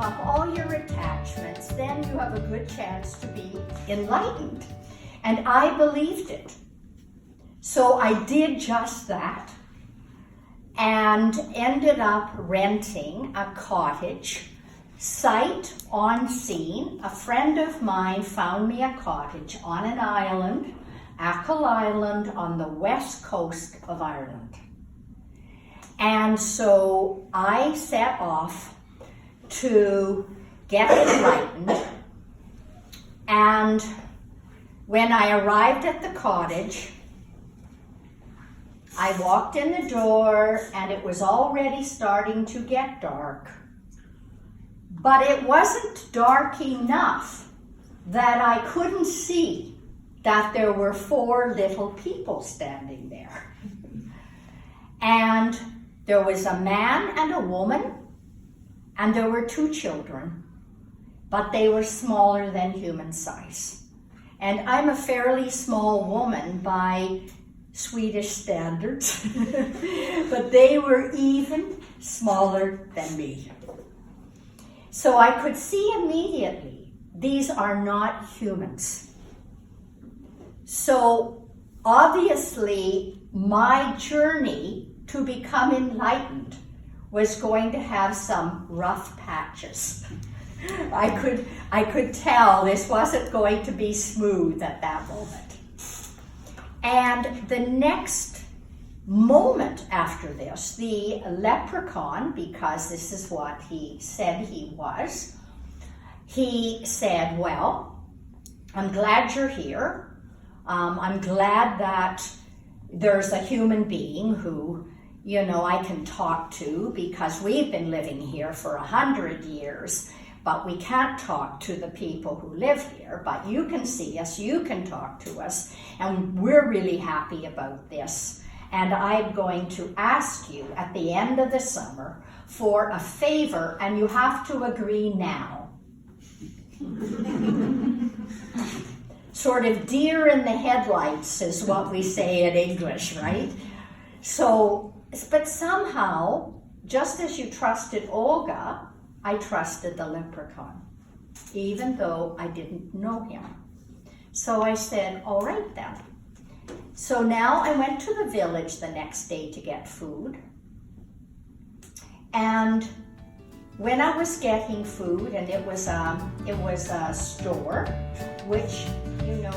up all your attachments, then you have a good chance to be enlightened. And I believed it. So I did just that and ended up renting a cottage, sight unseen. A friend of mine found me a cottage on an island, Achill Island, on the west coast of Ireland. And so I set off to get enlightened. And when I arrived at the cottage, I walked in the door and it was already starting to get dark. But it wasn't dark enough that I couldn't see that there were 4 little people standing there. And there was a man and a woman, and there were 2 children, but they were smaller than human size. And I'm a fairly small woman by Swedish standards, but they were even smaller than me. So I could see immediately, these are not humans. So obviously my journey to become enlightened was going to have some rough patches. I could tell this wasn't going to be smooth at that moment. And the next moment after this, the leprechaun, because this is what he said he was, he said, well, I'm glad you're here. I'm glad that there's a human being who, you know, I can talk to, because we've been living here for 100 years, but we can't talk to the people who live here. But you can see us, you can talk to us, and we're really happy about this. And I'm going to ask you at the end of the summer for a favor, and you have to agree now. Sort of deer in the headlights is what we say in English, right? So, but somehow, just as you trusted Olga, I trusted the leprechaun, even though I didn't know him. So I said, all right then. So now I went to the village the next day to get food. And when I was getting food, and it was a store, which, you know,